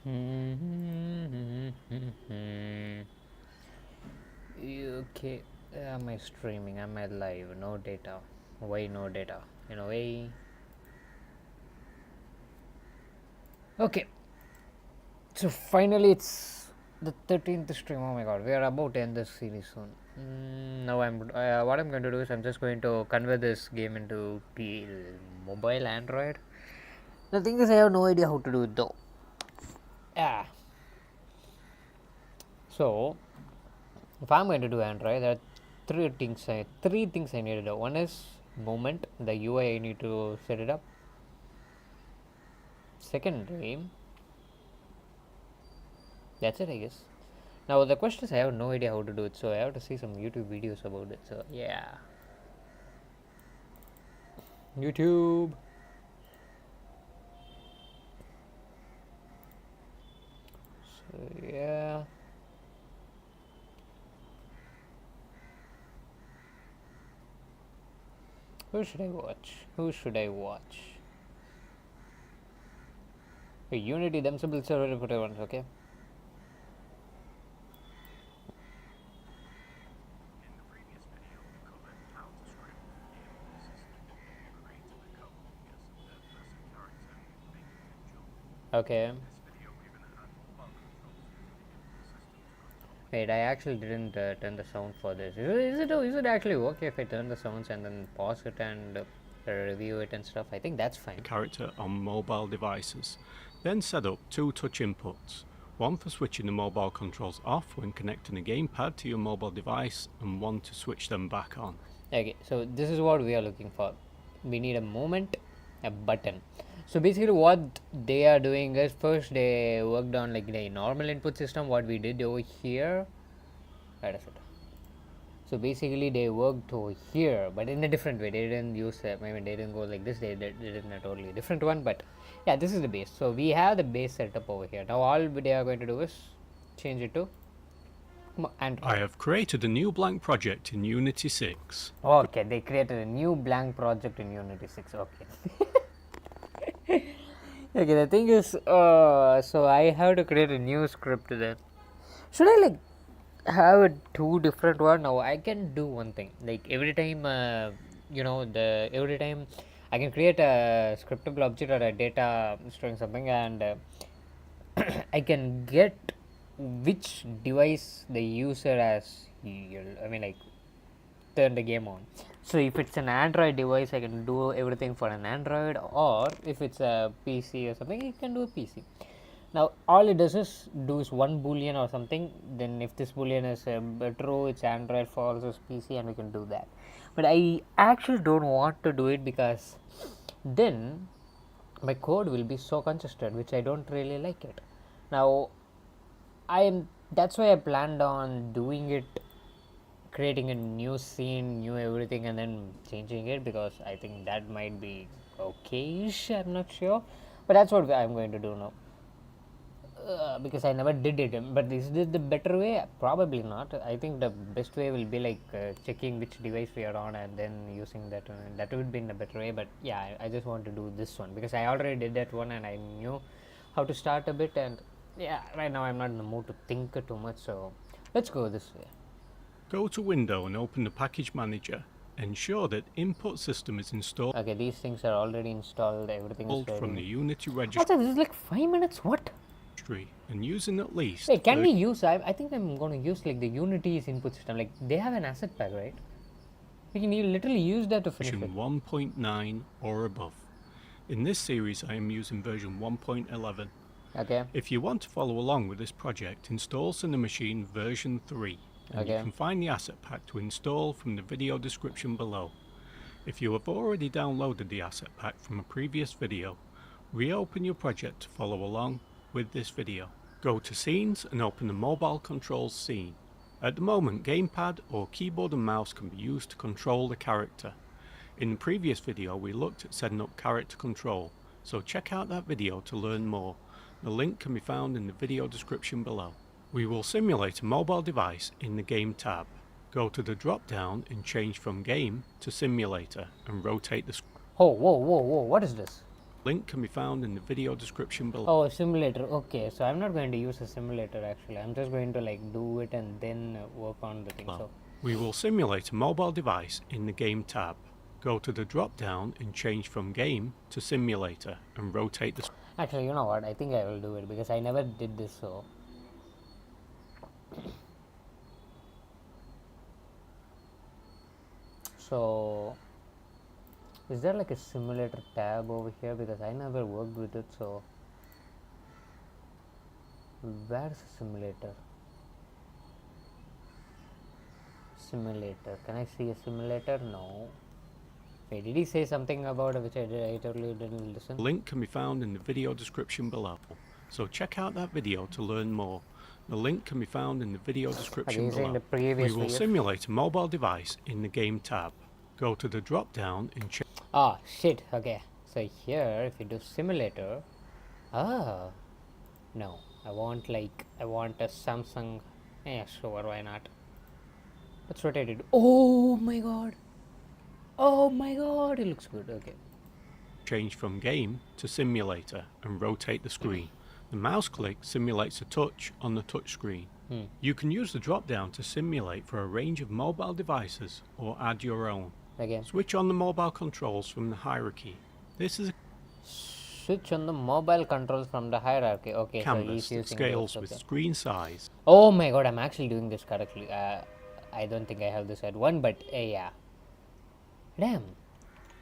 Okay, am I streaming? Am I live? No data. Why no data? In a way. Okay, so finally it's the 13th stream. Oh my god, we are about to end this series soon. Now what I'm going to do is I'm just going to convert this game into mobile Android. The thing is I have no idea how to do it though. Yeah. So if I'm going to do Android, there are three things I need to do. One is moment, the UI I need to set it up. Secondary, that's it I guess. Now the question is I have no idea how to do it, so I have to see some YouTube videos about it. So yeah, YouTube. So yeah. Who should I watch? Unity themselves server put once, okay? Okay. Wait, I actually didn't turn the sound for this. Is it actually okay if I turn the sounds and then pause it and review it and stuff? I think that's fine. Character on mobile devices. Then set up two touch inputs. One for switching the mobile controls off when connecting a gamepad to your mobile device, and one to switch them back on. Okay, so this is what we are looking for. We need a moment, a button. So basically what they are doing is first they worked on like the normal input system, what we did over here. Where is it? So basically they worked over here, but in a different way. They didn't use they didn't go like this. They did it in a totally different one. But yeah, this is the base. So we have the base setup over here. Now all they are going to do is change it to Android. I have created a new blank project in Unity 6. Okay, they created a new blank project in Unity 6. Okay. Okay, the thing is, so I have to create a new script then. Should I like have two different one? Now I can do one thing. Like every time, every time I can create a scriptable object or a data storing something, and I can get which device the user has. Like turn the game on. So if it's an Android device, I can do everything for an Android, or if it's a PC or something, I can do a PC. Now all it does is one boolean or something. Then if this boolean is true, it's Android, false is PC, and we can do that. But I actually don't want to do it because then my code will be so congested, which I don't really like it. Now that's why I planned on doing it, creating a new scene, new everything, and then changing it, because I think that might be okay-ish. I'm not sure, but that's what I'm going to do now. Because I never did it, but is this the better way? Probably not. I think the best way will be like checking which device we are on and then using that one. That would be the better way. But yeah, I just want to do this one because I already did that one and I knew how to start a bit. And yeah, right now I'm not in the mood to think too much. So let's go this way. Go to Window and open the Package Manager. Ensure that Input System is installed. Okay, these things are already installed. Everything is ready. From the Unity registry. Also, this is like 5 minutes. What? And using at least. Wait, can we use? I think I'm going to use like the Unity's input system. Like they have an asset pack, right? We can literally use that to finish it. 1.9 or above. In this series, I am using version 1.11. Okay. If you want to follow along with this project, install Cinemachine version 3. And okay. You can find the asset pack to install from the video description below. If you have already downloaded the asset pack from a previous video, reopen your project to follow along with this video. Go to Scenes and open the Mobile Controls scene. At the moment, gamepad or keyboard and mouse can be used to control the character. In the previous video we looked at setting up character control, so check out that video to learn more. The link can be found in the video description below. We will simulate a mobile device in the Game tab. Go to the drop down and change from Game to Simulator and rotate the screen. Oh, whoa, what is this? Link can be found in the video description below. Oh, simulator. Okay, so I'm not going to use a simulator actually. I'm just going to like do it and then work on the thing. So We will simulate a mobile device in the Game tab. Go to the drop down and change from Game to Simulator and rotate the actually, you know what? I think I will do it because I never did this. So is there like a simulator tab over here? Because I never worked with it. So where's the simulator? Simulator. Can I see a simulator? No. Wait, did he say something about it which I totally didn't listen? link can be found in the video description below. So check out that video to learn more. The link can be found in the video description below. We will simulate a mobile device in the Game tab. Go to the drop down and check. Ah, shit. Okay. So here, if you do simulator, no, I want a Samsung. Yeah, sure, why not? Let's rotate it. Oh my god. Oh my god, it looks good. Okay. Change from Game to Simulator and rotate the screen. The mouse click simulates a touch on the touch screen. You can use the drop down to simulate for a range of mobile devices or add your own. Again. Switch on the mobile controls from the hierarchy. This is a switch on the mobile controls from the hierarchy. Okay, canvas so he's using that scales those, with screen size. Oh my god, I'm actually doing this correctly. I don't think I have this at one, but yeah. Damn,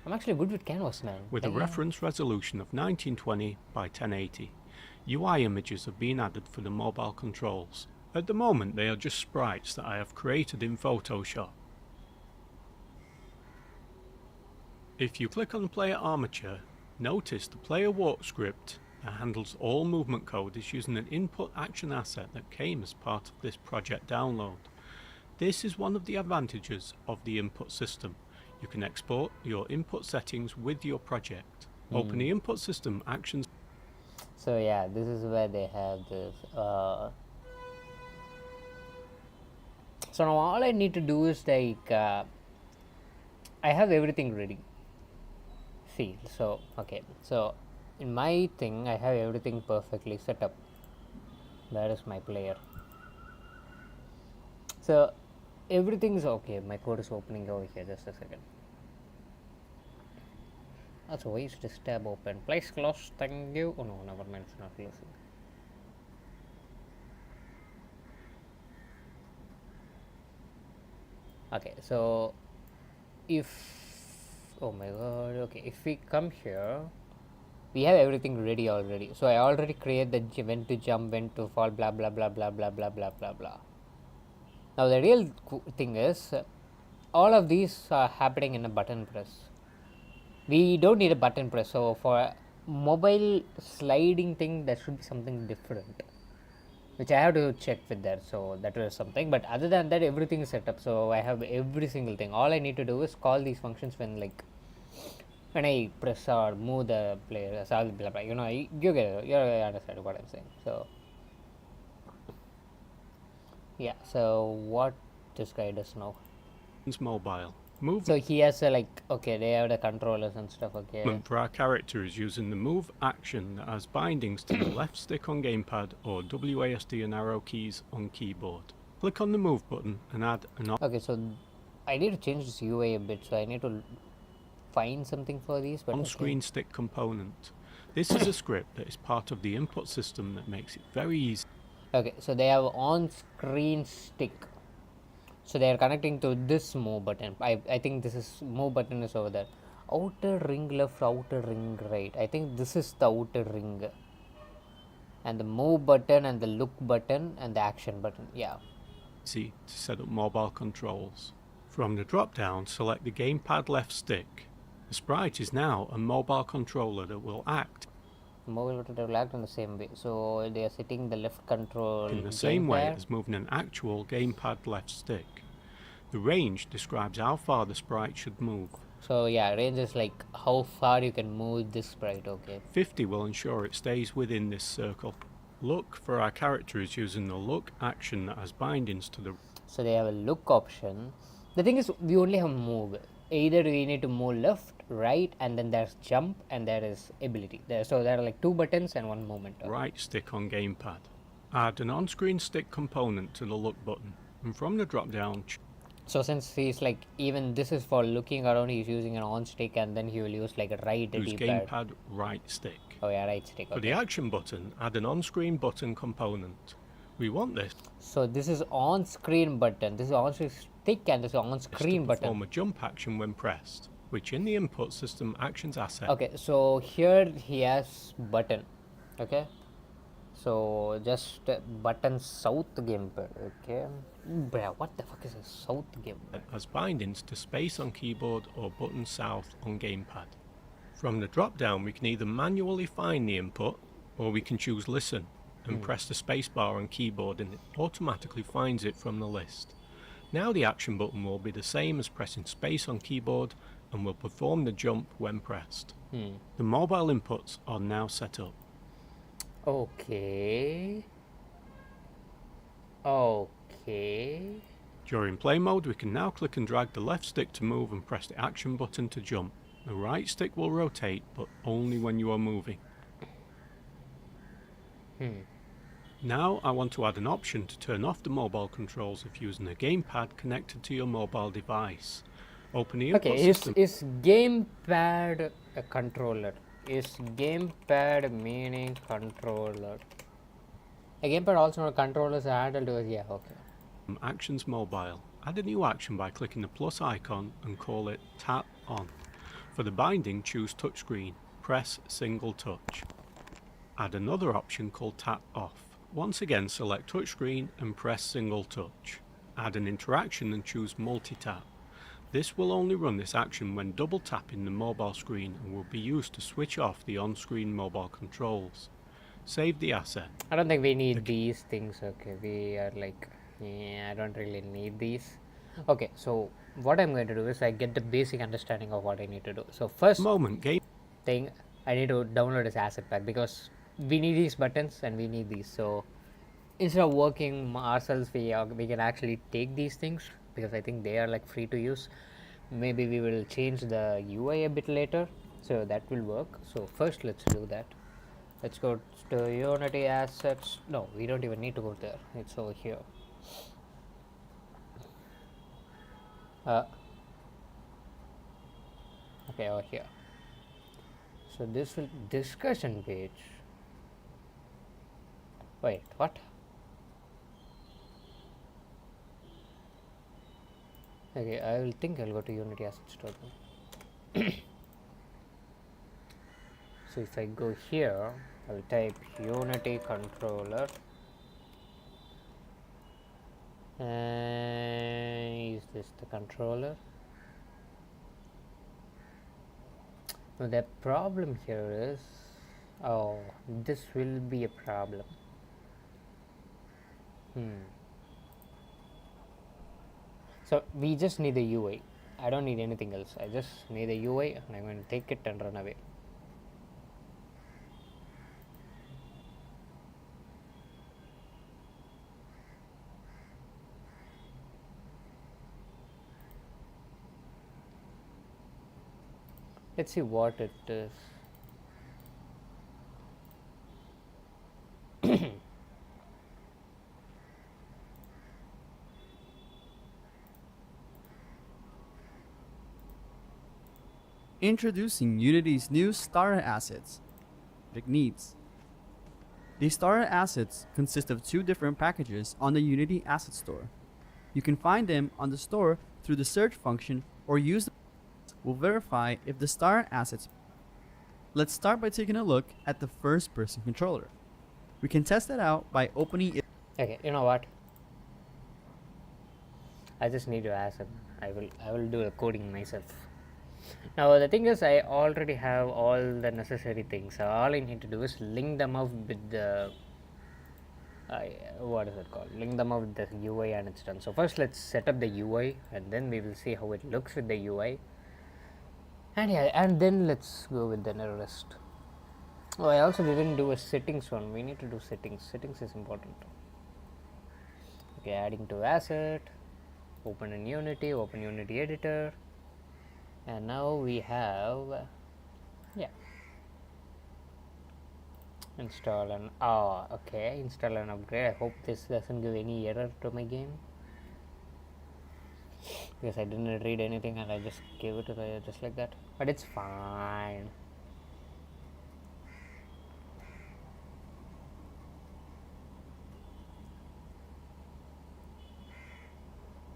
I'm actually good with canvas, man. With a reference resolution of 1920 by 1080. UI images have been added for the mobile controls. At the moment they are just sprites that I have created in Photoshop. If you click on the player armature, notice the player walk script that handles all movement code is using an input action asset that came as part of this project download. This is one of the advantages of the input system. You can export your input settings with your project. Open the input system actions. So yeah, this is where they have this. So now all I need to do is like, I have everything ready. See, so okay, so in my thing I have everything perfectly set up. That is my player. So everything is okay. My code is opening over here. Just a second. Also, why is this tab open? Place close. Thank you. Oh no, never mind. It's not closing. Okay, so if oh my god, okay, if we come here, we have everything ready already. So I already created the when to jump, when to fall, blah blah blah blah blah blah blah blah blah. Now the real thing is, all of these are happening in a button press. We don't need a button press. So for a mobile sliding thing, there should be something different, which I have to check with that. So that was something. But other than that, everything is set up. So I have every single thing. All I need to do is call these functions when I press or move the player. So blah blah. You know, you get it. You understand what I'm saying. So yeah. So what this guy does now? It's mobile. Move. So he has okay, they have the controllers and stuff. Okay. For our character is using the move action that has bindings to the left stick on gamepad or WASD and arrow keys on keyboard. Click on the move button and add an okay, so I need to change this UI a bit. So I need to find something for these. But on-screen stick component. This is a script that is part of the input system that makes it very easy. Okay, so they have on-screen stick. So they are connecting to this move button. I think this is move button is over there. Outer ring left, outer ring right. I think this is the outer ring. And the move button and the look button and the action button. Yeah. Easy to set up mobile controls. From the drop down, select the gamepad left stick. The sprite is now a mobile controller that will act. The mobile controller will act in the same way. So they are setting the left control in the same way as moving an actual gamepad left stick. The range describes how far the sprite should move. So yeah, range is like how far you can move this sprite. Okay. 50 will ensure it stays within this circle. Look for our character is using the look action that has bindings to the. So they have a look option. The thing is, we only have move. either we need to move left, right, and then there's jump, and there is ability. So there are like 2 buttons and 1 movement. Right stick on gamepad. Add an on-screen stick component to the look button, and from the drop-down. So since he's like, even this is for looking around, he's using an on stick, and then he will use like a right Use D-pad. gamepad right stick. Oh yeah, right stick. For the action button, add an on-screen button component. We want this. So this is on-screen button. This is on-screen stick, and this is on-screen button. Perform a jump action when pressed, which in the input system actions asset. Okay, so here he has button. Okay, so just button south gamepad. Okay, bruh, what the fuck is a south gamepad? As bindings to space on keyboard or button south on gamepad. From the drop down, we can either manually find the input, or we can choose listen and press the spacebar on keyboard, and it automatically finds it from the list. Now the action button will be the same as pressing space on keyboard and will perform the jump when pressed. The mobile inputs are now set up. Okay. During play mode, we can now click and drag the left stick to move and press the action button to jump. The right stick will rotate, but only when you are moving. Now I want to add an option to turn off the mobile controls if using a gamepad connected to your mobile device. Open the input system. Is gamepad a controller? Is gamepad meaning controller? A gamepad also not a controller, so handle to it. Yeah, okay. Actions mobile. Add a new action by clicking the plus icon and call it tap on. For the binding, choose touchscreen. Press single touch. Add another option called tap off. Once again, select touchscreen and press single touch. Add an interaction and choose multi-tap. This will only run this action when double tapping the mobile screen and will be used to switch off the on-screen mobile controls. Save the asset. I don't think we need these things. Okay, we are like, yeah, I don't really need these. Okay, so what I'm going to do is I get the basic understanding of what I need to do. So first thing, I need to download this asset pack, because we need these buttons and we need these. So instead of working ourselves, we can actually take these things, because I think they are like free to use. Maybe we will change the UI a bit later, so that will work. So first let's do that. Let's go to Unity assets. No, we don't even need to go there, it's over here. Okay, over here. So this will discussion page. Wait, what? Okay, I will think I'll go to Unity assets store. So if I go here, I'll type Unity controller, and is this the controller? Now the problem here is, oh, this will be a problem. So we just need the UI. I don't need anything else. I just need the UI, and I'm going to take it and run away. Let's see what it is. Introducing Unity's new starter assets. Needs. These starter assets consist of 2 different packages on the Unity Asset Store. You can find them on the store through the search function, or use the will verify if the starter assets. Let's start by taking a look at the first person controller. We can test that out by opening it. Okay, you know what? I just need to ask it. I will do the coding myself. Now the thing is, I already have all the necessary things. So all I need to do is link them up with the what is it called? Link them up with the UI, and it's done. So first let's set up the UI, and then we will see how it looks with the UI. And yeah, and then let's go with the rest. Oh, I also didn't do a settings one. We need to do settings. Settings is important. Okay, adding to asset. Open in Unity. Open Unity editor. and now we have yeah, install and okay, install and upgrade. I hope this doesn't give any error to my game, because I didn't read anything and I just gave it to the just like that, but it's fine.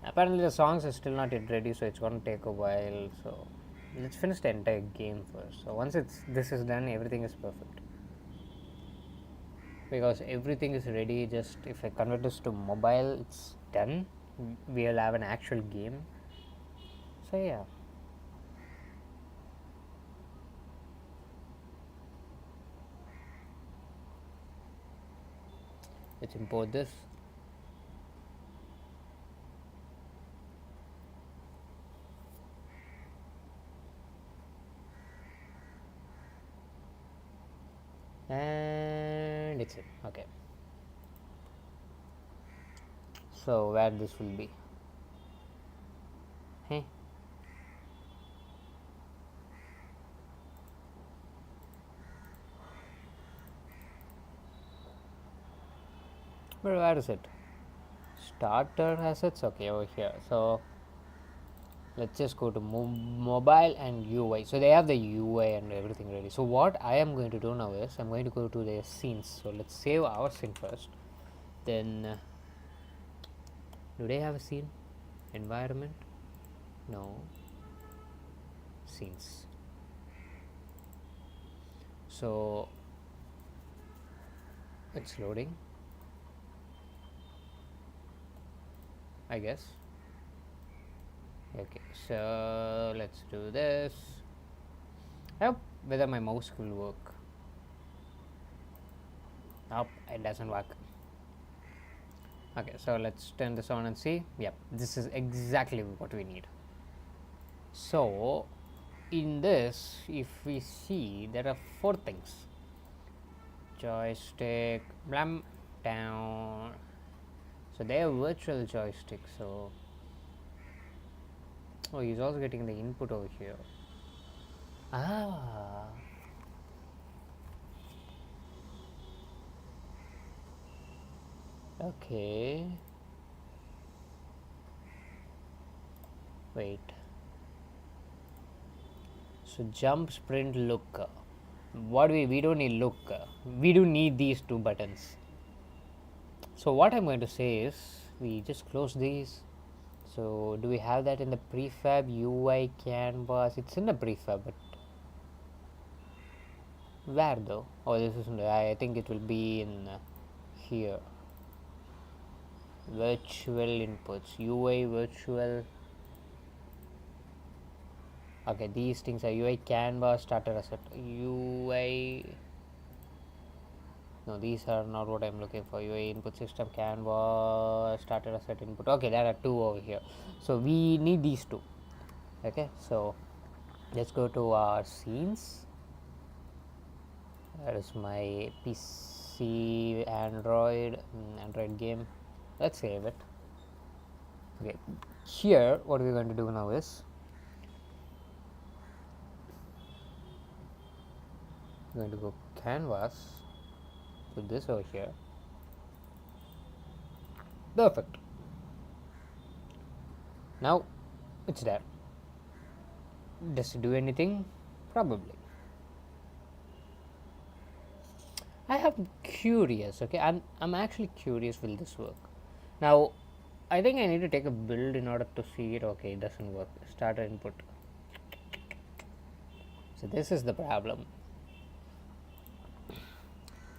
Apparently the songs are still not yet ready, so it's going to take a while. So let's finish the entire game first. So once this is done, everything is perfect, because everything is ready. Just if I convert this to mobile, it's done. We'll have an actual game. So yeah, let's import this. And it's it. Okay, so where this will be? Hey, but where is it? Starter assets. Okay, over here. So let's just go to mobile and UI. So they have the UI and everything ready. So what I am going to do now is I'm going to go to the scenes. So let's save our scene first. Then do they have a scene? Environment? No. Scenes. So it's loading, I guess. Okay, so let's do this. I hope whether my mouse will work. Nope, it doesn't work. Okay, so let's turn this on and see. Yep, this is exactly what we need. So in this, if we see, there are 4 things: joystick, blam, down. So they are virtual joystick. So he's also getting the input over here. Okay, wait. So jump, sprint, look. What we don't need look. We do need these 2 buttons. So what I'm going to say is we just close these. So do we have that in the prefab UI canvas? It's in the prefab, but where though? Oh, this is I think it will be in here. Virtual inputs, UI virtual. Okay, these things are UI canvas, starter asset, UI. No, these are not what I'm looking for. UI input system, canvas, starter asset input. Okay, there are 2 over here. So we need these 2. Okay, so let's go to our scenes. That is my PC, Android game. Let's save it. Okay, here what we're going to do now is we're going to go canvas, put this over here. Perfect. Now it's there. Does it do anything? Probably. I am curious. Okay, I'm actually curious, will this work? Now I think I need to take a build in order to see it. Okay, it doesn't work. Starter input. So this is the problem.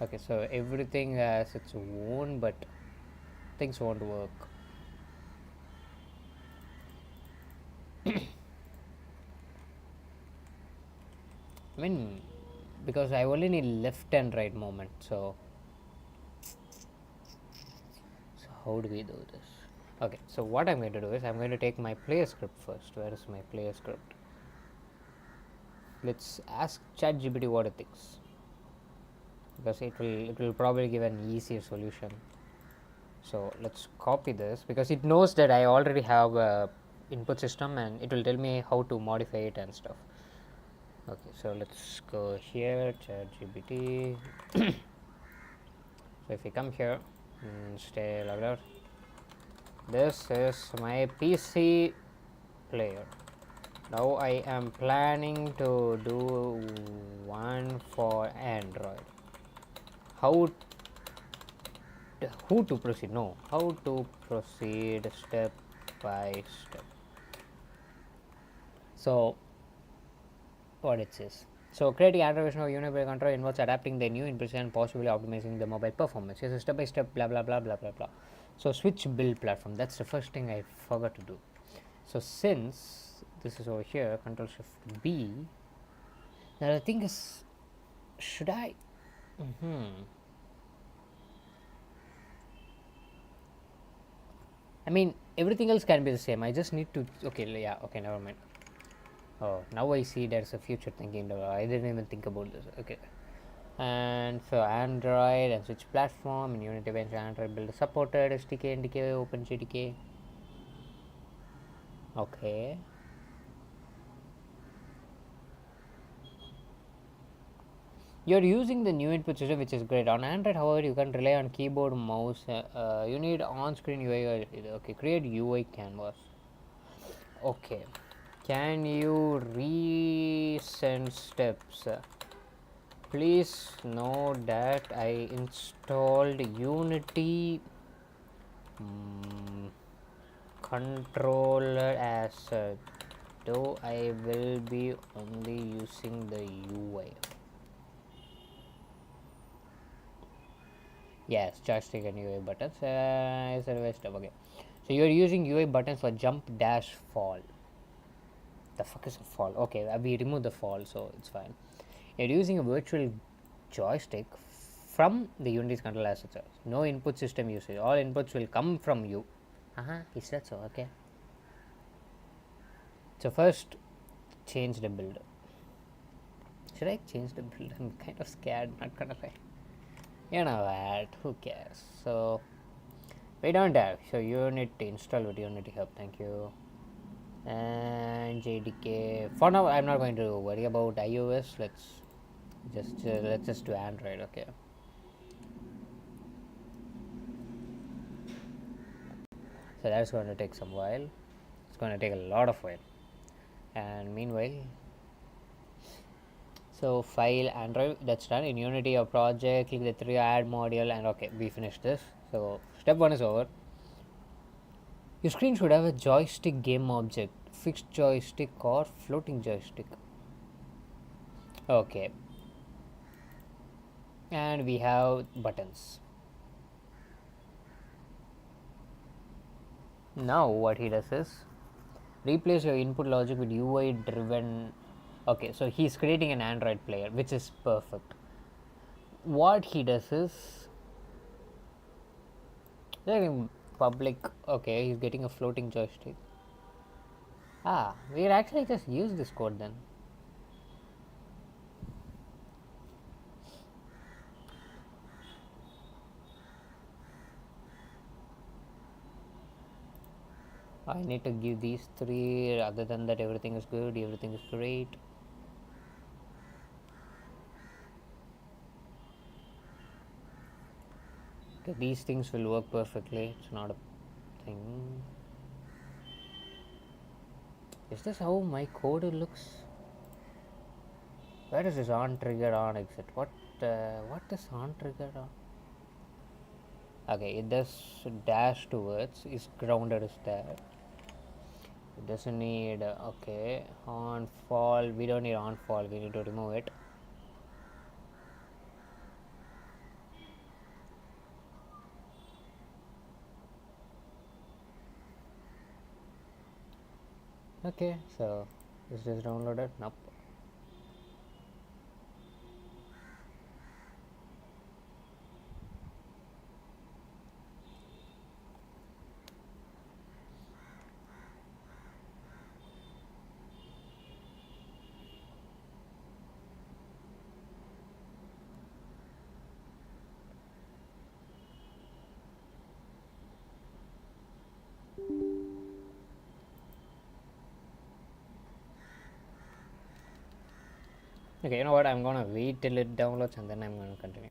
Okay, so everything has its own, but things won't work. I mean, because I only need left and right movement, so how do we do this? Okay, so what I'm going to do is I'm going to take my player script first. Where is my player script? Let's ask ChatGPT what it thinks, because it will probably give an easier solution. So let's copy this, because it knows that I already have input system, and it will tell me how to modify it and stuff. Okay, so let's go here, ChatGPT. So if we come here, stay logged out. This is my PC player. Now I am planning to do one for Android. How to proceed? No, how to proceed step by step. So what it says. So creating Android version of Unified control involves adapting the new inputs and possibly optimizing the mobile performance. It's a step by step blah blah blah blah blah blah. So switch build platform. That's the first thing I forgot to do. So since this is over here, Control Shift B. Now the thing is, should I? I mean, everything else can be the same. I just need to. Okay, yeah. Okay, never mind. Oh, now I see there's a future thinking. I didn't even think about this. Okay. And for Android and switch platform in Unity Engine, Android builder supported SDK, NDK, OpenJDK. Okay. You're using the new input system, which is great. On Android, however, you can rely on keyboard, mouse. You need on-screen UI. Okay, create UI canvas. Okay. Can you resend steps? Please note that I installed Unity controller as though I will be only using the UI. Yes, joystick and UI buttons. Okay. So you're using UI buttons for jump, dash, fall. The fuck is a fall? Okay, we remove the fall, so it's fine. You're using a virtual joystick from the Unity's control assets. No input system usage. All inputs will come from you. Is that so? Okay. So first, change the build. Should I change the build? I'm kind of scared. Not gonna lie. You know what? Who cares? So we don't have. So unit install with Unity Hub. Thank you. And JDK. For now, I'm not going to worry about iOS. Let's just do Android. Okay. So that's going to take some while. It's going to take a lot of while. And meanwhile, so file Android, that's done. In Unity, your project, click the 3 add module, and okay, we finished this. So step 1 is over. Your screen should have a joystick game object, fixed joystick or floating joystick. Okay. And we have buttons. Now what he does is replace your input logic with UI driven. Okay, so he's creating an Android player, which is perfect. What he does is in public. Okay, he's getting a floating joystick. We'll actually just use this code then. I need to give these 3. Other than that, everything is good. Everything is great. Okay, these things will work perfectly. It's not a thing. Is this how my code looks? Where is this on trigger on exit? What is on trigger on? Okay, it does dash towards. Is grounded is there. It doesn't need okay on fall. We don't need on fall. We need to remove it. Okay, so is this downloaded? Nope. Okay, you know what? I'm gonna wait till it downloads and then I'm gonna continue.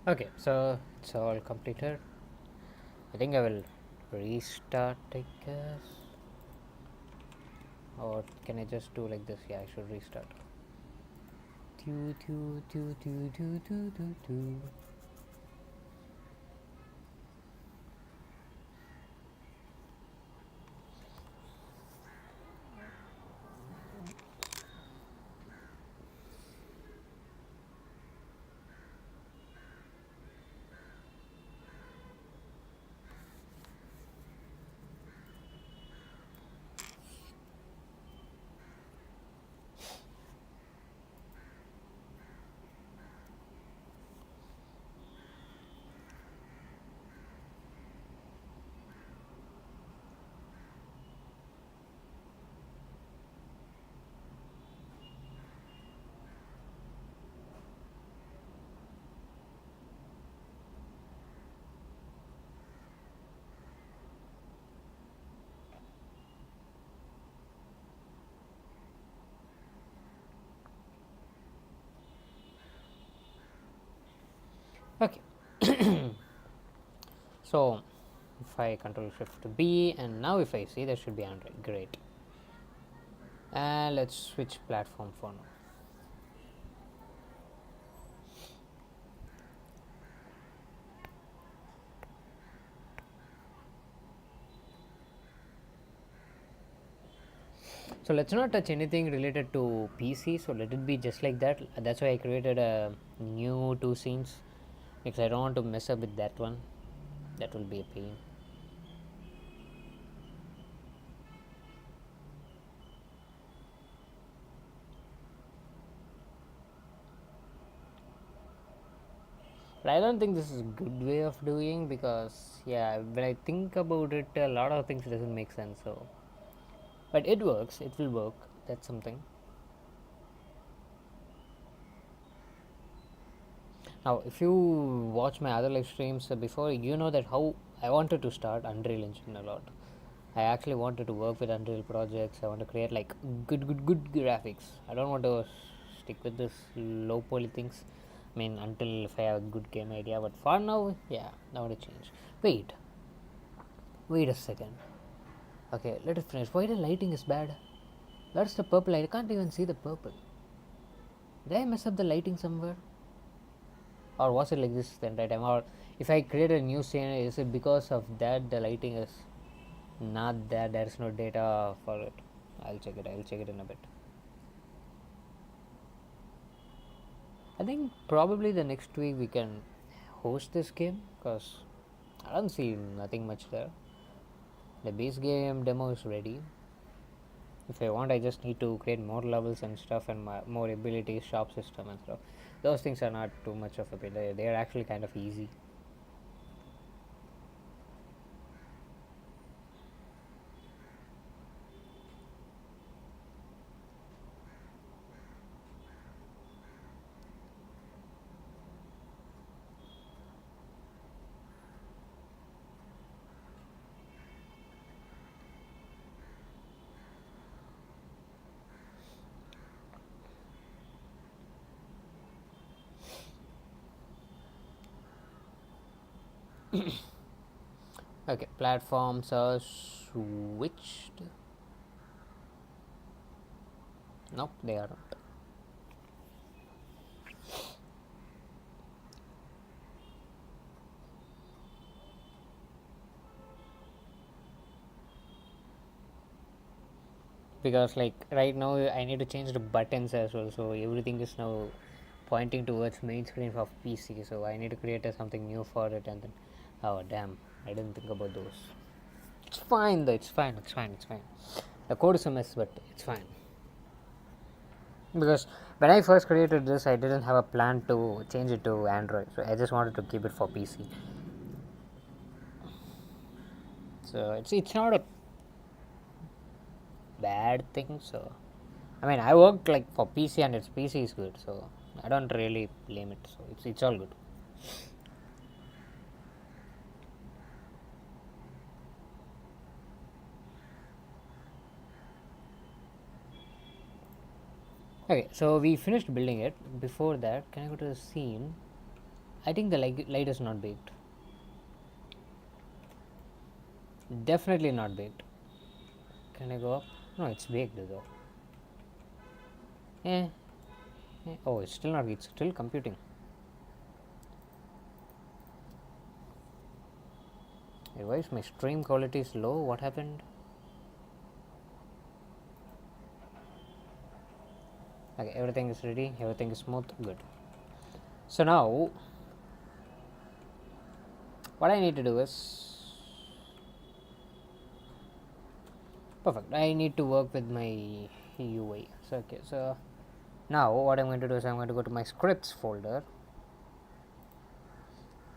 Okay, so it's all completed. I think I will restart, I guess. Or can I just do like this? Yeah, I should restart. Doo, doo, doo, doo, doo, doo, doo, doo. Okay. So if I control shift B, and now if I see, there should be Android. Great. And let's switch platform for now. So let's not touch anything related to PC, so let it be just like that. That's why I created a new 2 scenes, because I don't want to mess up with that one. That will be a pain. But I don't think this is a good way of doing, because yeah, when I think about it, a lot of things doesn't make sense. So, but it works. It will work. That's something. Now, if you watch my other live streams before, you know that how I wanted to start Unreal Engine a lot. I actually wanted to work with Unreal projects. I want to create like good graphics. I don't want to stick with this low poly things. I mean, until if I have a good game idea. But for now, yeah, I want to change. Wait a second. Okay, let it finish. Why the lighting is bad? That's the purple. I can't even see the purple. Did I mess up the lighting somewhere? Or was it like this the entire time? Or if I create a new scene, is it because of that the lighting is not there? There's no data for it. I'll check it in a bit. I think probably the next week we can host this game, because I don't see nothing much there. The base game demo is ready. If I want, I just need to create more levels and stuff, and more abilities, shop system and stuff. Those things are not too much of a bit. They are actually kind of easy. Okay, platforms are switched. Nope, they are not. Because like right now I need to change the buttons as well, so everything is now pointing towards main screen of PC, so I need to create something new for it. And then, oh damn, I didn't think about those. It's fine though, it's fine. The code is a mess, but it's fine. Because when I first created this, I didn't have a plan to change it to Android, so I just wanted to keep it for PC. So it's not a bad thing. So I mean, I worked like for PC, and its PC is good, so I don't really blame it. So it's all good. Okay, so we finished building it. Before that, can I go to the scene? I think the light is not baked. Definitely not baked. Can I go up? No, it's baked though. Eh. Oh, it's still not. It's still computing. Hey, why is my stream quality is low? What happened? Okay, everything is ready. Everything is smooth. Good. So now, what I need to do is perfect. I need to work with my UI. So okay. So now what I'm going to do is I'm going to go to my scripts folder.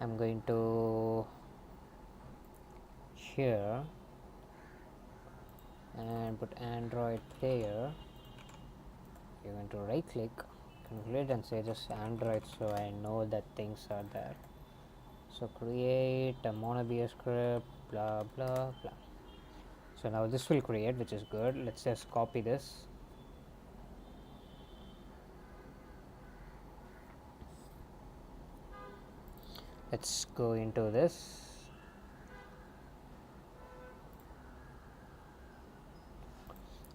I'm going to here and put Android player. You're going to right click, calculate, and say just Android, so I know that things are there. So create a monoBS script, blah blah blah. So now this will create, which is good. Let's just copy this. Let's go into this.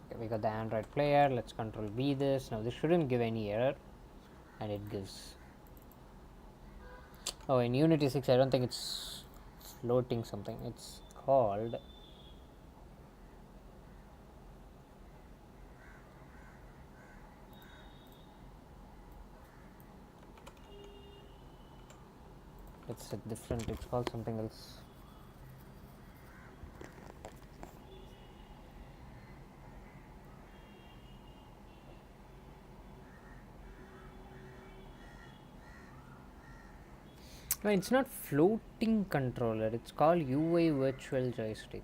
Okay, we got the Android player. Let's control V this. Now this shouldn't give any error, and it gives. Oh, in Unity 6 I don't think it's floating something. It's called it's a different, it's called something else. No, it's not floating controller, it's called UI virtual joystick.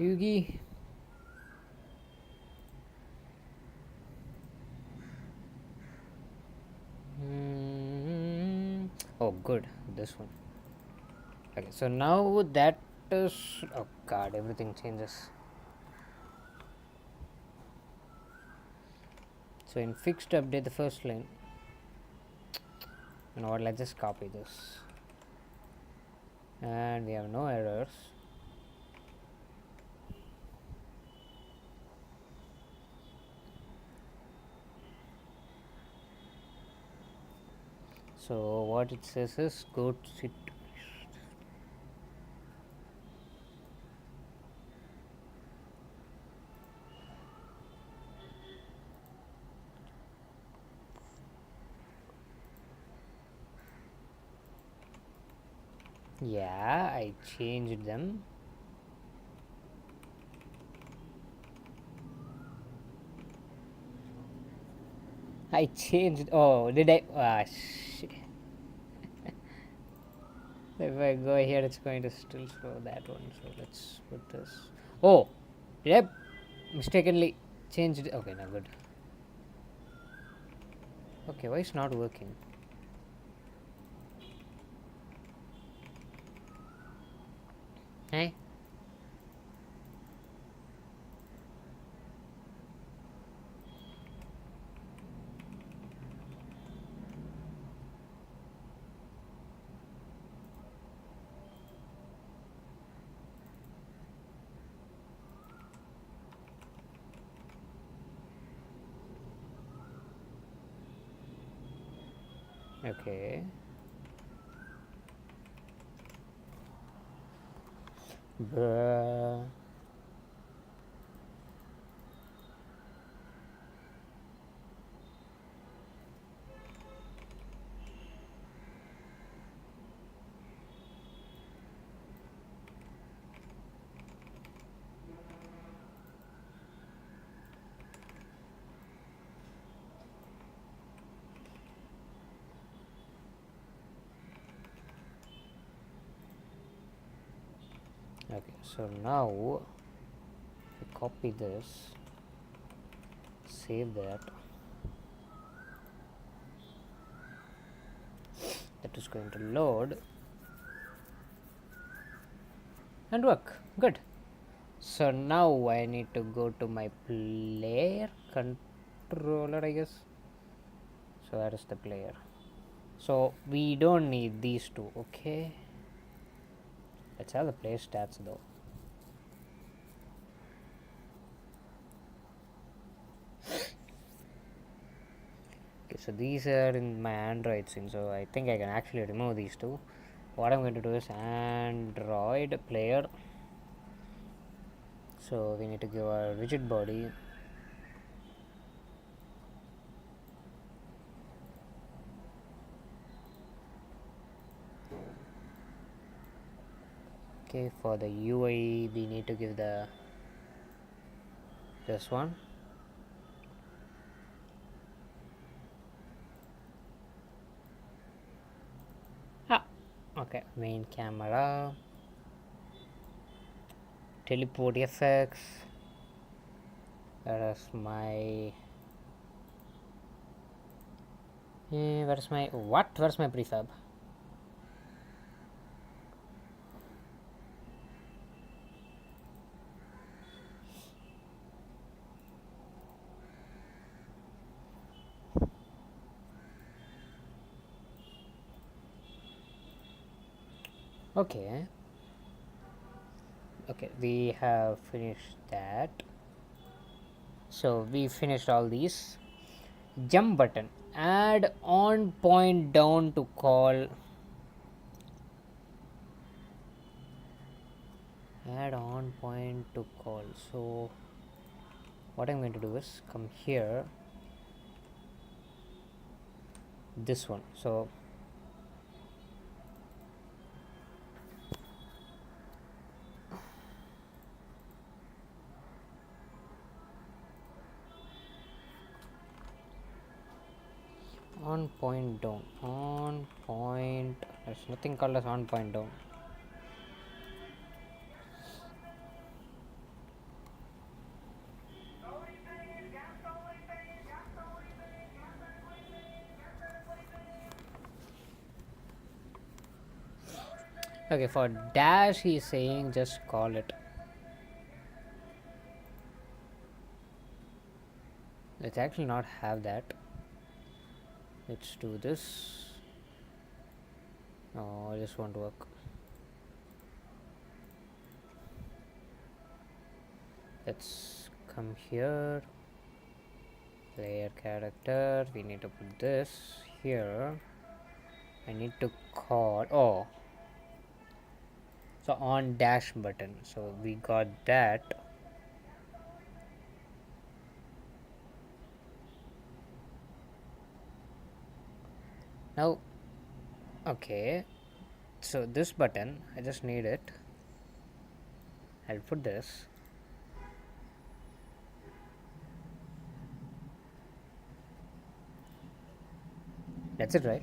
Yugi. Oh, good. This one. Okay, so now that is. Oh god, everything changes. So in fixed update, the first line. You know what? Let's just copy this. And we have no errors. So what it says is go to sit. Yeah, I changed them. I changed. Oh, did I? Ah, shit. If I go here, it's going to still show that one. So let's put this. Oh, did I mistakenly changed? Okay, now good. Okay, why it's not working? Hey. Okay. Bruh. Okay, so now I copy this, save that. That is going to load and work. Good. So now I need to go to my player controller, I guess. So that is the player. So we don't need these two. Okay. Let's have the player stats though. Okay, so these are in my Android scene, so I think I can actually remove these two. What I'm going to do is Android player. So we need to give a rigid body. Okay, for the UI we need to give the this one. Okay, main camera, teleport effects. Where is my where's my what? Where's my prefab? Okay. Okay, we have finished that. So we finished all these. Jump button. Add on point down to call. Add on point to call. So what I'm going to do is come here. This one. So on point down. On point. There's nothing called as on point down. Okay, for dash he's saying just call it. Let's actually not have that. Let's do this. No, this won't work. Let's come here. Player character. We need to put this here. I need to call. Oh. So on dash button. So we got that. Now, okay. So this button, I just need it. I'll put this. That's it, right?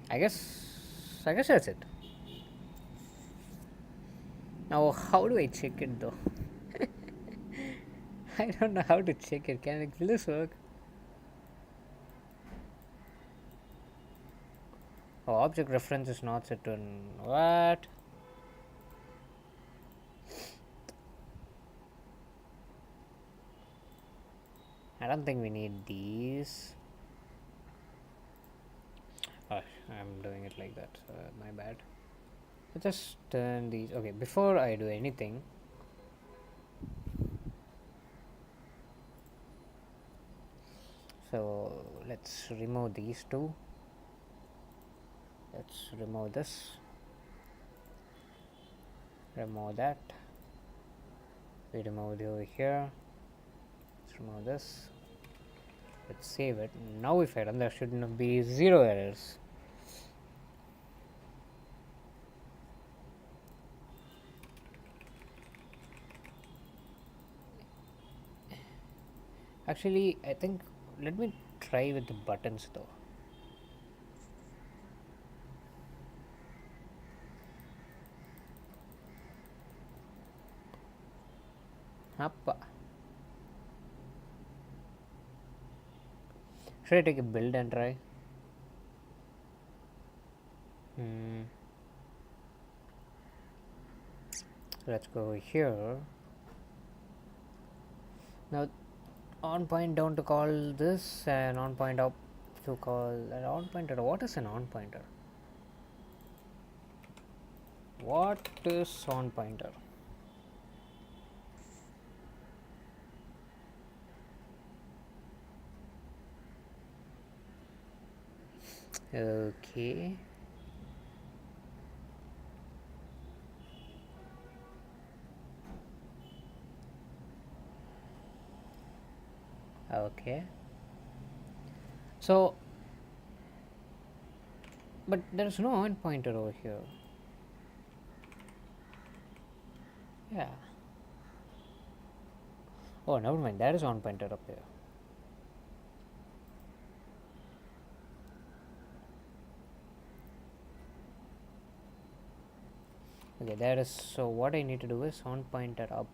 I guess that's it. Now how do I check it though? I don't know how to check it. Will this work? Oh, object reference is not set to what? I don't think we need these. Oh, I'm doing it like that. My bad. Let's just turn these. Okay, before I do anything, so let's remove these two. Let's remove this. Remove that. We remove it over here. Let's remove this. Let's save it. Now if I run, there should not be 0 errors. Actually, I think let me try with the buttons though. Appa. Should I take a build and try? Let's go here. Now on point down to call this and on point up to call an on pointer. What is an on pointer? What is on pointer? Okay. Okay. So, but there's no on pointer over here. Yeah. Oh, never mind. That is on pointer up here. Okay, that is, so what I need to do is sound pointer up.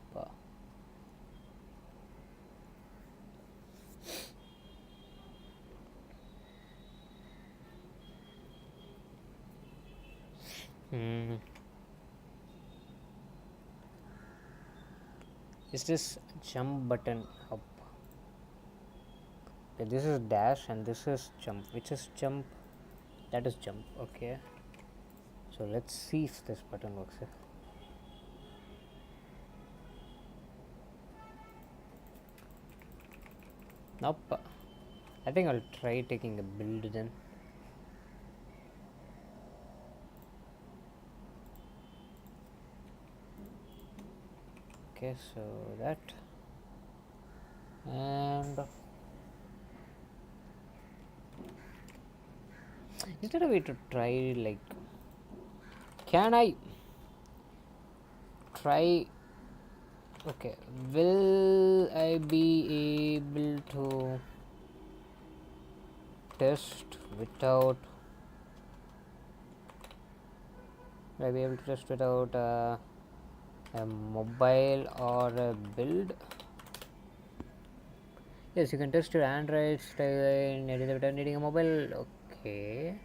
Hmm. Is this jump button up? Okay, this is dash and this is jump. Which is jump? That is jump. Okay. So let's see if this button works. Nope. I think I'll try taking a build then. Okay, so that, and is there a way to try, like, can I try, okay, will I be able to test without, will I be able to test without a mobile or a build? Yes, you can test your Android style without needing a mobile. Okay.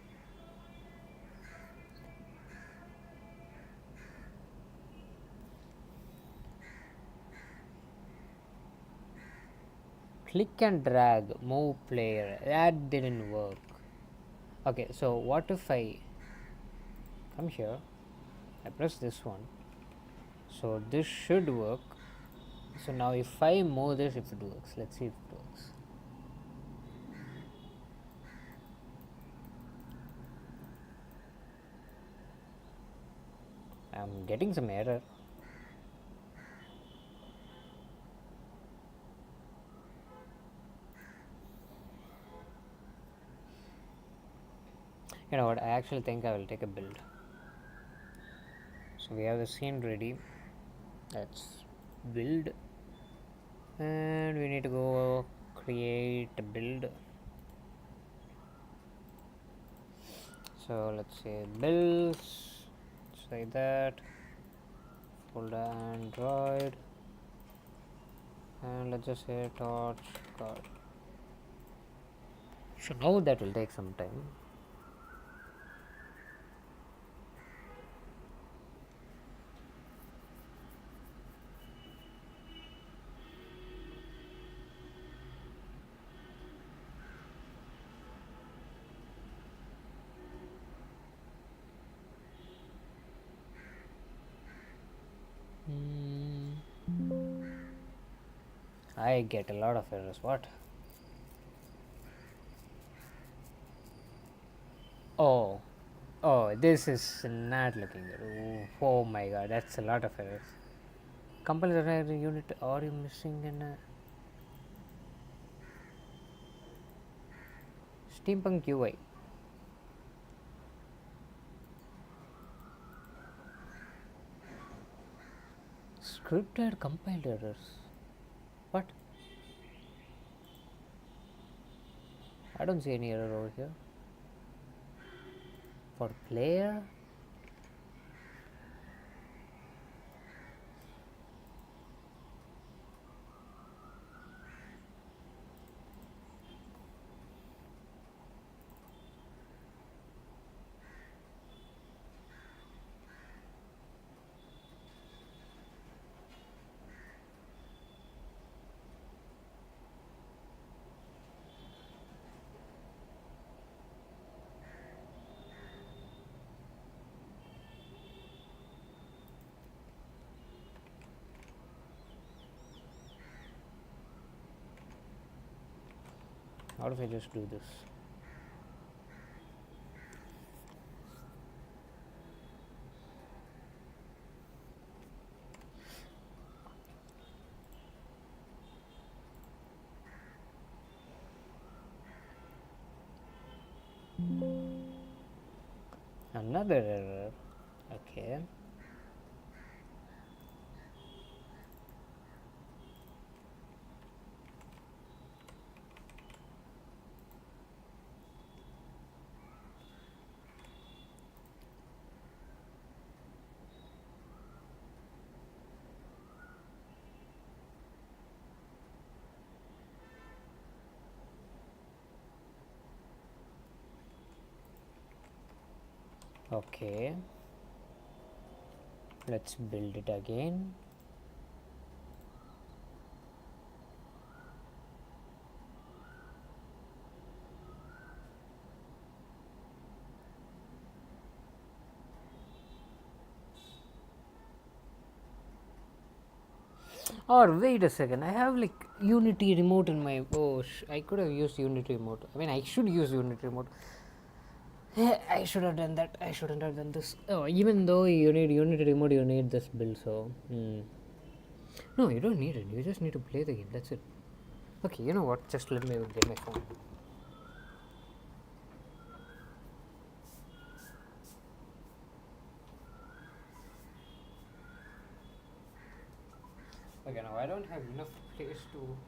Click and drag, move player. That didn't work. Okay, so what if I come here, I press this one, so this should work. So now if I move this, if it works, let's see if it works. I'm getting some error. You know what, I actually think I will take a build. So we have the scene ready. Let's build, and we need to go create a build. So let's say builds, say that, folder Android, and let's just say torchgod. So now that will take some time. I get a lot of errors. What? Oh, oh, this is not looking good. Oh my god, that's a lot of errors. Compile the unit. Are you missing an steampunk UI? Scripted compiled errors. What? I don't see any error over here. For player? How if I just do this? Another error. Okay. Okay, let's build it again. Or wait a second, I have like Unity remote in my. Oh, I could have used Unity remote. I mean, I should use Unity remote. I should have done that. I shouldn't have done this. Oh, even though you need Unity remote, you need this build. So, no, you don't need it. You just need to play the game. That's it. Okay, you know what? Just let me get my phone. Okay, now I don't have enough place to.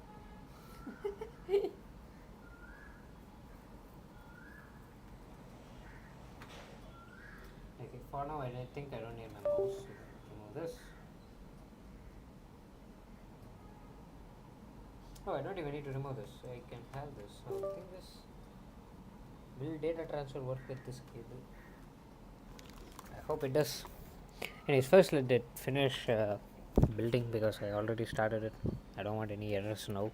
Okay, for now, I think I don't need my mouse. Remove this. Oh, I don't even need to remove this. I can have this. So I think this will data transfer work with this cable. I hope it does. Anyways, first let it finish building because I already started it. I don't want any errors now.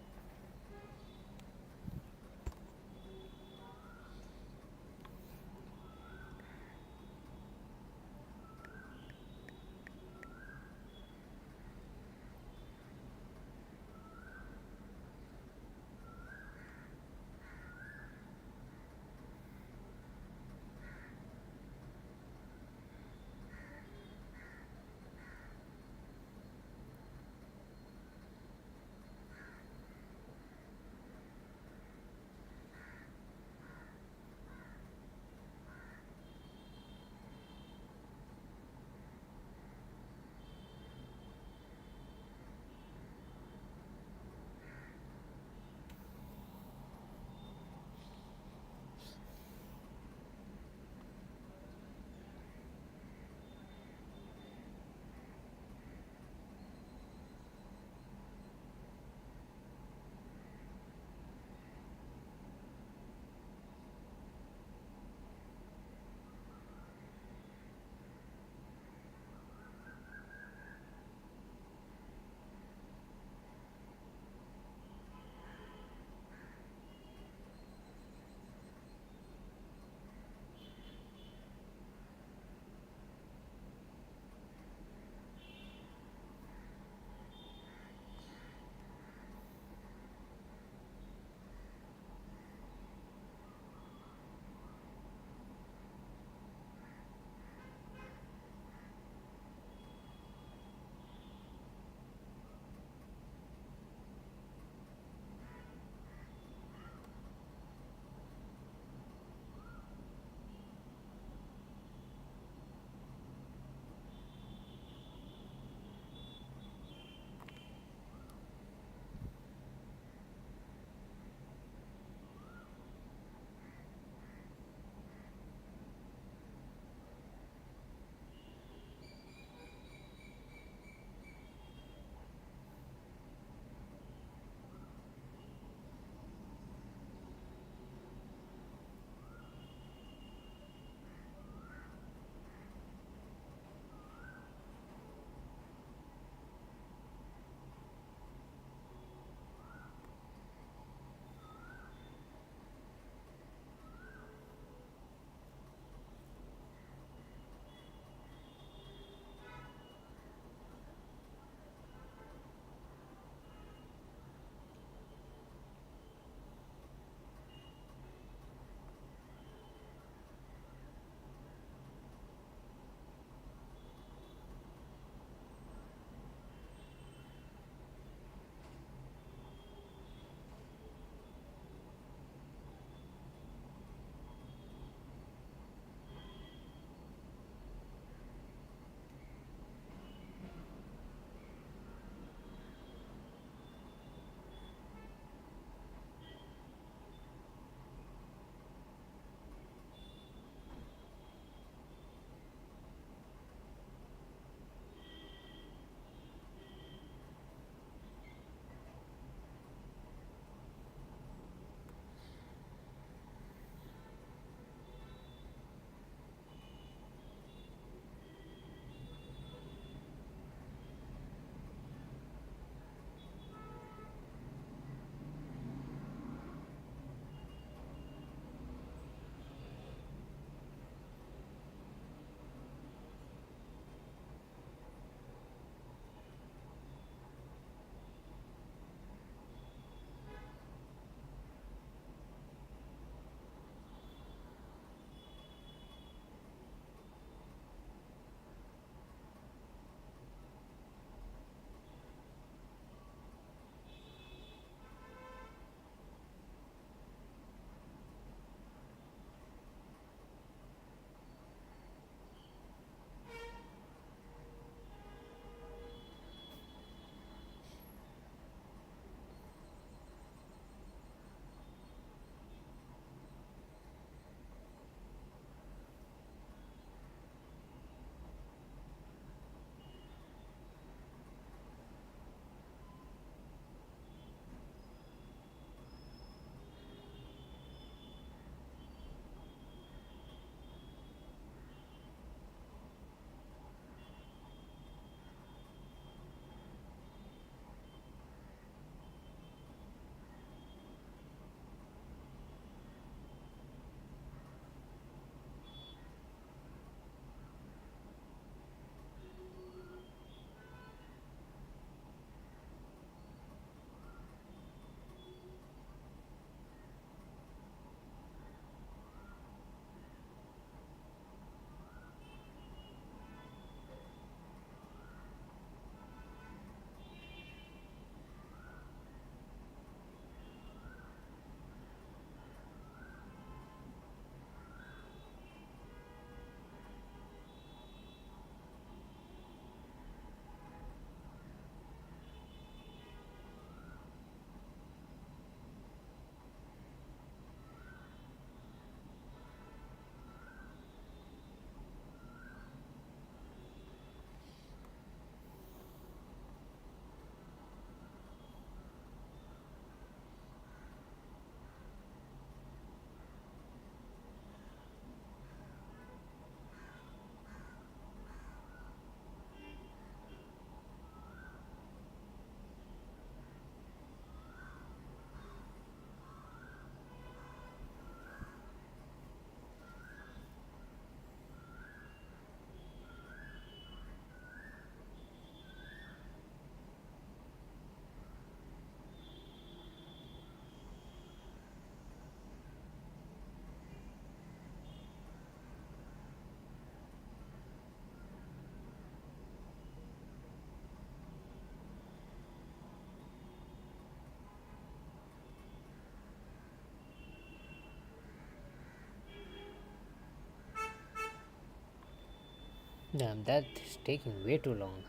Damn, that is taking way too long.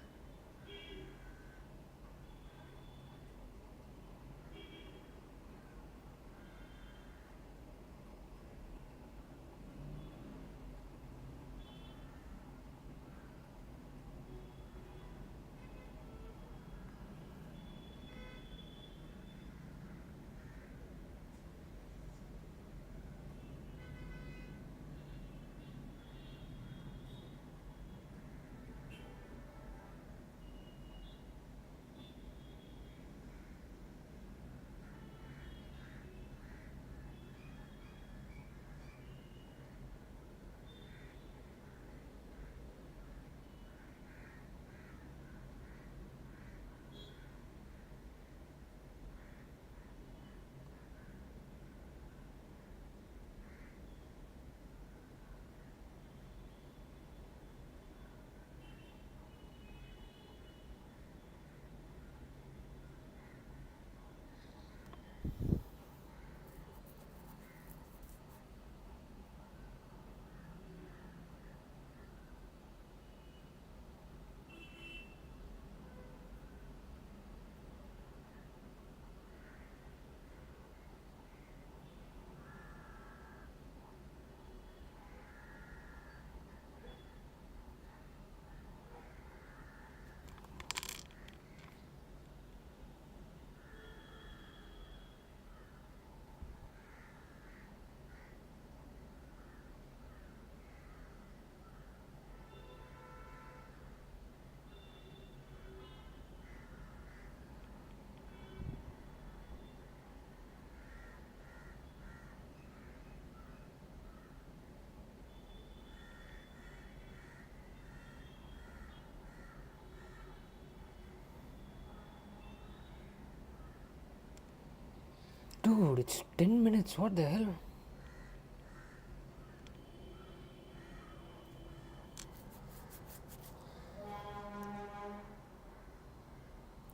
Dude, it's 10 minutes. What the hell?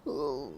Oh.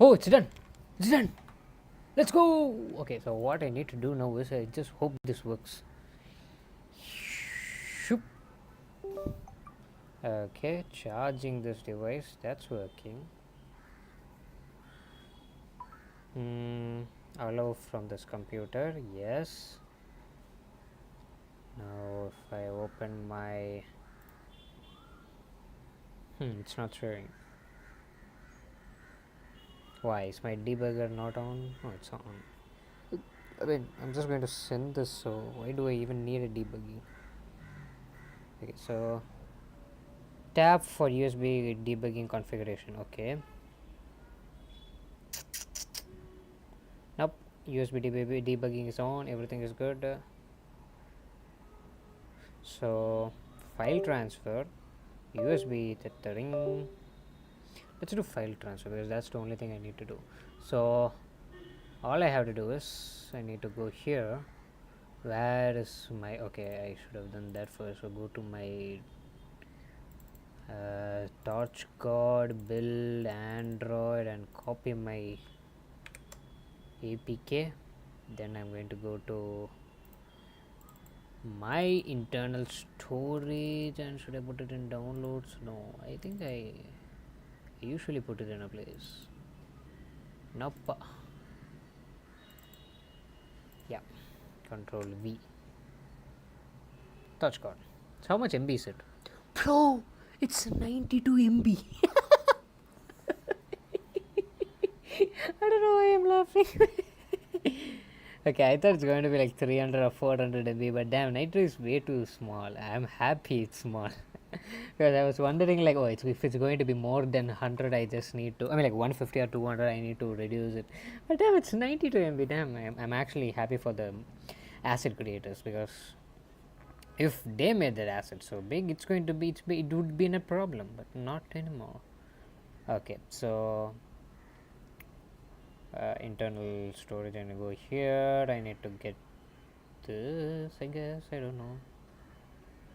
Oh, it's done. It's done. Let's go. Okay, so what I need to do now is I just hope this works. Shoop. Okay, charging this device. That's working. Allow from this computer. Yes. Now if I open my it's not showing. Why is my debugger not on? Oh, it's on. I mean, I'm just going to send this, so why do I even need a debugging? Okay, so tab for USB debugging configuration. Okay. Nope. USB debugging is on. Everything is good. So file transfer, USB ring. Let's do file transfer because that's the only thing I need to do. So all I have to do is I need to go here. Where is my, okay, I should have done that first. So go to my torchgod, build Android, and copy my APK. Then I'm going to go to my internal storage, and should I put it in downloads? No, I think I usually put it in a place. Nope. Yeah, control V. Touchcard. So how much MB is it? Bro, it's 92 MB. I don't know why I'm laughing. Okay, I thought it's going to be like 300 or 400 MB, but damn, Nitro is way too small. I'm happy it's small. Because I was wondering, like, oh, if it's going to be more than 100, I just need to, I mean, like 150 or 200, I need to reduce it. But damn, it's 92 MB. Damn, I'm actually happy for the asset creators, because if they made that asset so big, it's going to be, it would be a problem, but not anymore. Okay, so internal storage, and go here. I need to get this, I guess. I don't know.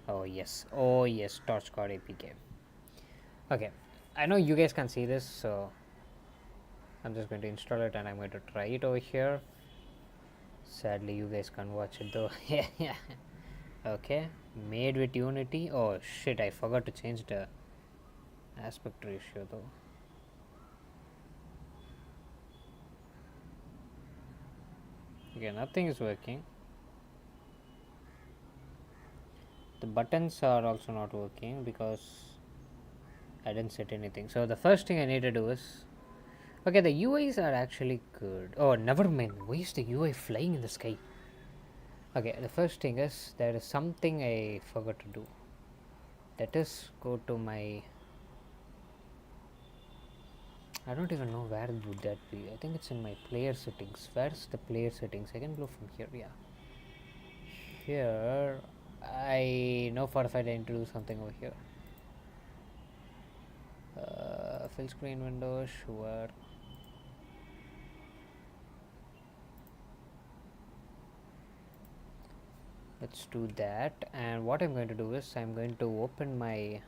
Oh yes, torchgod APK. Okay, I know you guys can see this, so I'm just going to install it and I'm going to try it over here. Sadly, you guys can't watch it though. Yeah. Okay, made with Unity. Oh shit, I forgot to change the aspect ratio though. Okay, nothing is working. The buttons are also not working because I didn't set anything. So the first thing I need to do is, okay, the UIs are actually good. Oh, never mind. Why is the UI flying in the sky? Okay, the first thing is, there is something I forgot to do. That is, go to my, I don't even know where would that be. I think it's in my player settings. Where's the player settings? I can go from here. Yeah, here. I know for a fact I need to do something over here. Full screen window, sure. Let's do that. And what I'm going to do is, I'm going to open my,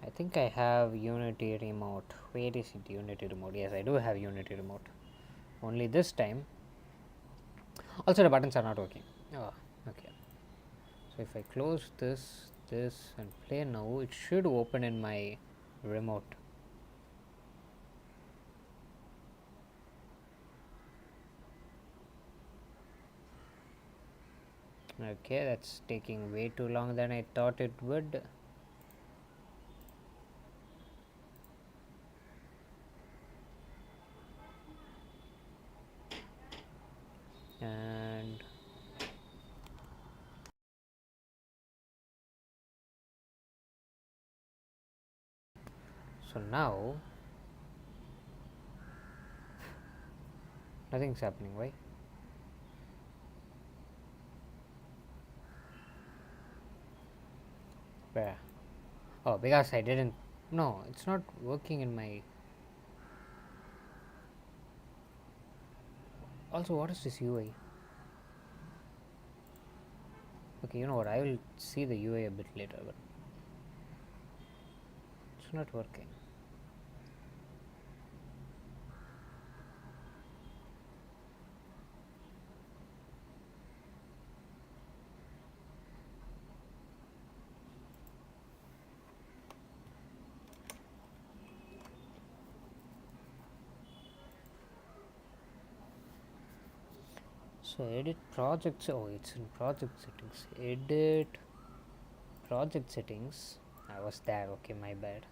I think I have Unity remote. Where is it? Unity remote. Yes, I do have Unity remote. Only this time. Also, the buttons are not working. Oh, okay. So if I close this, and play now, it should open in my remote. Okay, that's taking way too long than I thought it would. And so now nothing's happening. Why? Where? Oh, because I didn't. No, it's not working in my. Also, what is this UI? Okay, you know what? I will see the UI a bit later, but it's not working. So edit projects. Oh, it's in project settings. Edit project settings. I was there. Okay, my bad.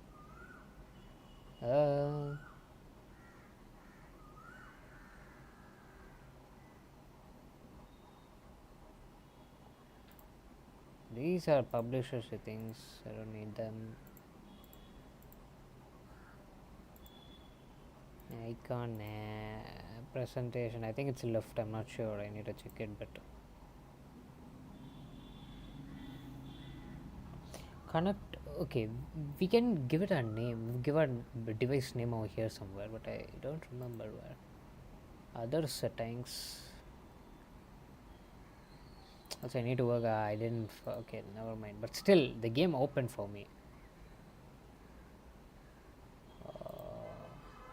These are publisher settings. I don't need them. Icon, presentation. I think it's left. I'm not sure. I need to check it, but connect. Okay, we can give it a name. Give a device name over here somewhere, but I don't remember where. Other settings. Also I need to work. I didn't. Okay, never mind. But still, the game opened for me.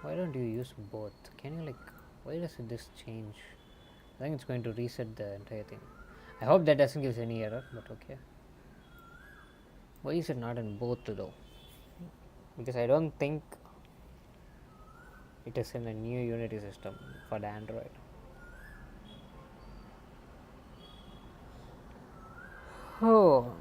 Why don't you use both? Can you like? Why does this change? I think it's going to reset the entire thing. I hope that doesn't give any error. But okay. Why is it not in both though? Because I don't think it is in a new Unity system for the Android. Oh.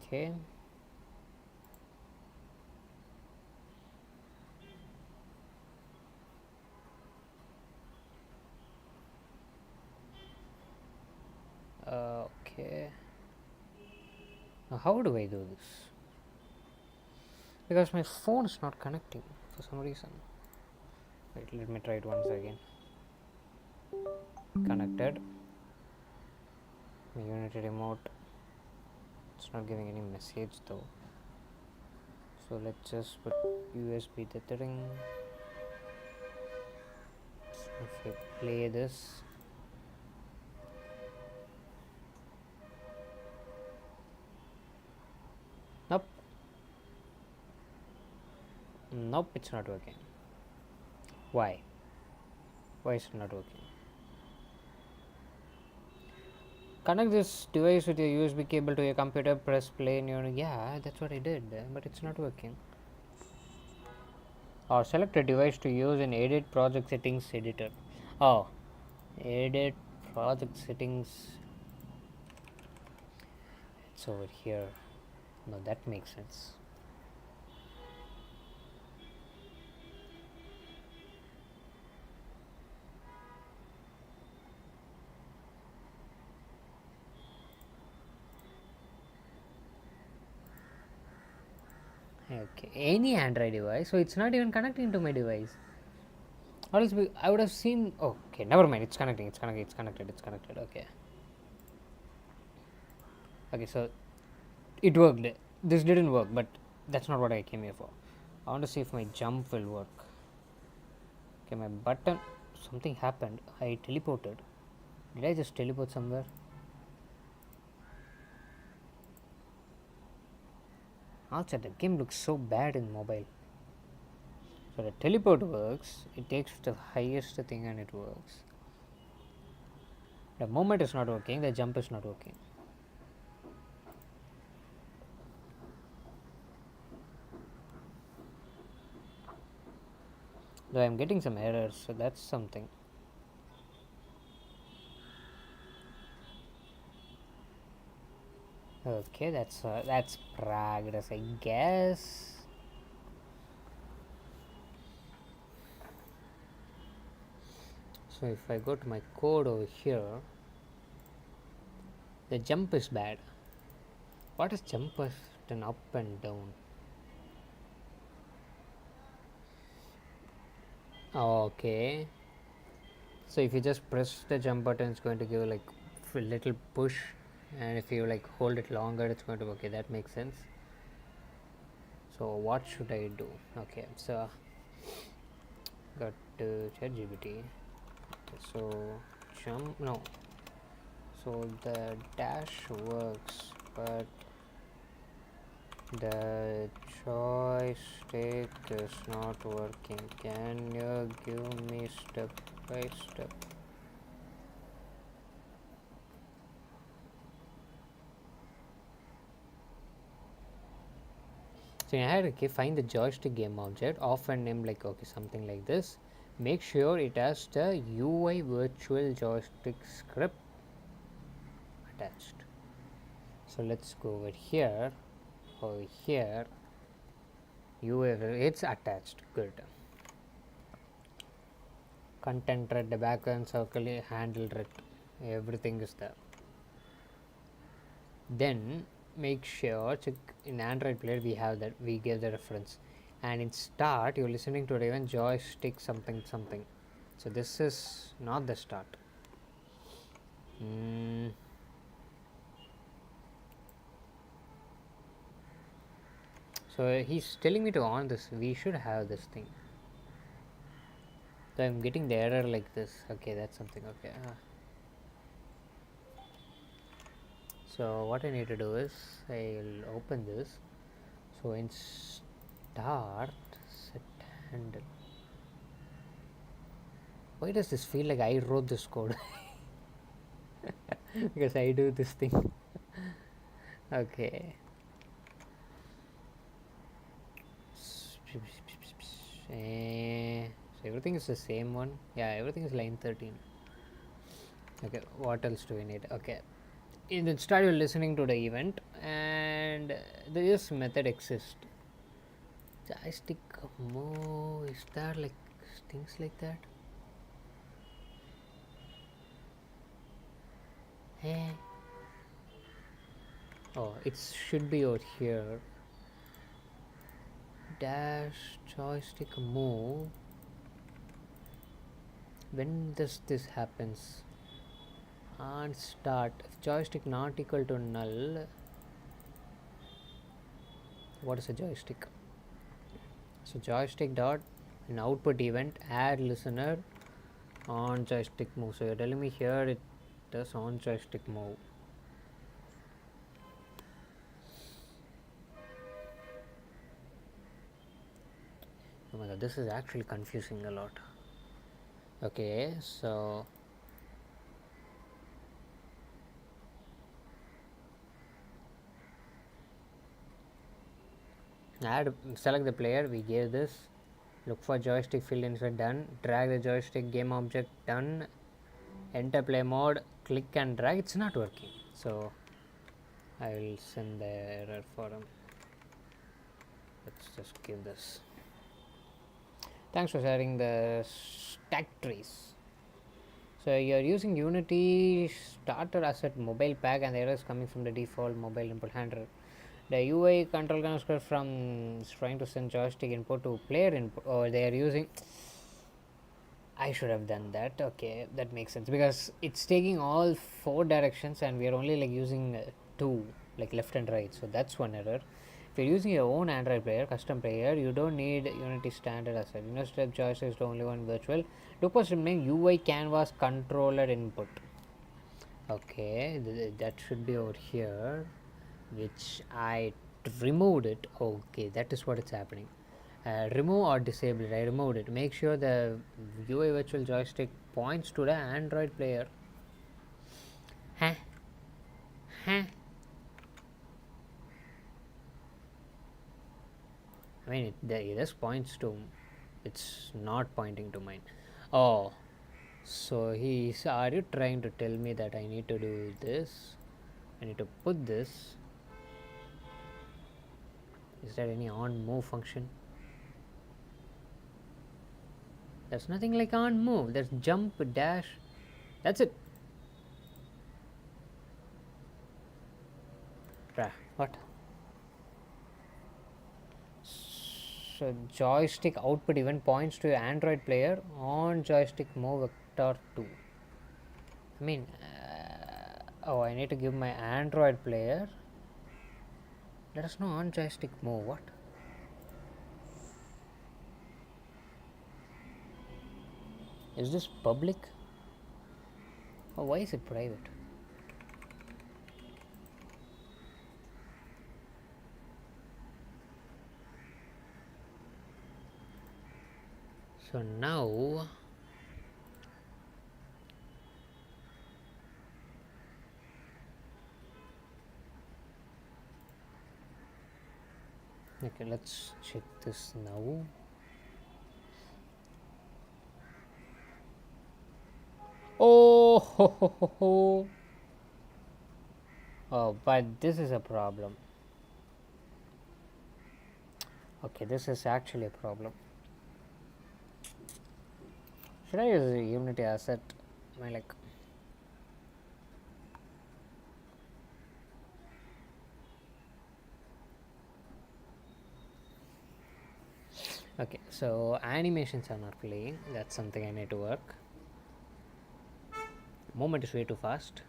Okay. Okay. Now how do I do this? Because my phone is not connecting for some reason. Wait, let me try it once again. Connected. My Unity remote. It's not giving any message though. So let's just put USB tethering. If I play this, nope, nope, it's not working. Why is it not working? Connect this device with your USB cable to your computer, press play and yeah, that's what I did, but it's not working. Or select a device to use in edit project settings editor. Oh, edit project settings, it's over here. No, that makes sense. Okay, any Android device, so it's not even connecting to my device. Or else I would have seen. Okay, never mind. It's connecting. It's connected. Okay. Okay, so it worked. This didn't work, but that's not what I came here for. I want to see if my jump will work. Okay, my button. Something happened. I teleported. Did I just teleport somewhere? Also, the game looks so bad in mobile. So the teleport works. It takes the highest thing and it works. The movement is not working. The jump is not working. Though I'm getting some errors, so that's something. Okay, that's progress, I guess. So if I go to my code over here, the jump is bad. What is jump button up and down? Okay. So if you just press the jump button, it's going to give like a little push, and if you like hold it longer, it's going to okay. That makes sense. So what should I do? Okay, so got ChatGPT. So jump no. So the dash works, but The joystick is not working. Can you give me step by step? So I had to find the joystick game object, often named like something like this. Make sure it has the UI virtual joystick script attached. So let's go over here, UI, it's attached. Good. Content read, the background circle, handle read, everything is there. Then make sure check in Android player we have that, we give the reference, and in start you're listening to it even joystick something something. So this is not the start. So he's telling me to on this. We should have this thing. So I'm getting the error like this. Okay, that's something. Okay. So what I need to do is I'll open this. So in start set handle. Why does this feel like I wrote this code? Because I do this thing. Okay. So everything is the same one. Yeah, everything is line 13. Okay, what else do we need? Okay, in the start you're listening to the event, and this method exists. Joystick move, is there like things like that? Hey. Oh, it should be out here. Dash joystick move. When does this happens? On start, if joystick not equal to null, what is a joystick? So joystick dot an output event add listener on joystick move. So you're telling me here it does on joystick move. Oh my god, this is actually confusing a lot. Okay, so add, select the player, we gave this, look for joystick field insert, done, drag the joystick game object, done, enter play mode, click and drag. It's not working, so I will send the error for him. Let's just give this. Thanks for sharing the stack trees. So you're using Unity starter asset mobile pack, and the error is coming from the default mobile input handler. The UI control construct from is trying to send joystick input to player input, or they are using. I should have done that. Okay, that makes sense, because it's taking all 4 directions and we are only like using 2, like left and right. So that's one error. If you're using your own Android player, custom player, you don't need Unity standard asset. Step joystick is the only one virtual. Look for something UI canvas controller input. Okay, that should be over here, which I removed it. Okay, that is what is happening. Remove or disable it. I removed it. Make sure the UI virtual joystick points to the Android player. Huh? Huh? I mean, it just points to. It's not pointing to mine. Oh, so he's. Are you trying to tell me that I need to do this? I need to put this. Is there any on move function? There's nothing like on move. There's jump, dash. That's it. What? So joystick output event points to your Android player on joystick move vector 2. I mean, oh, I need to give my Android player. Let us know on joystick move. What? Is this public? Oh, why is it private? So now okay, let's check this now. Oh, ho, ho, ho, ho. Oh, but this is a problem. Okay, this is actually a problem. Should I use a Unity asset? I like. Okay, so animations are not playing. That's something I need to work. Movement is way too fast.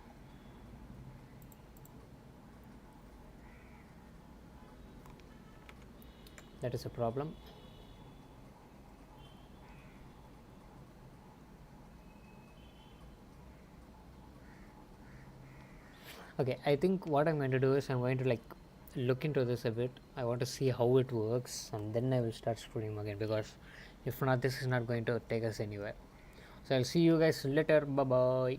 That is a problem. Okay, I think what I'm going to do is I'm going to like look into this a bit. I want to see how it works and then I will start streaming again, because if not, this is not going to take us anywhere. So I'll see you guys later. Bye bye.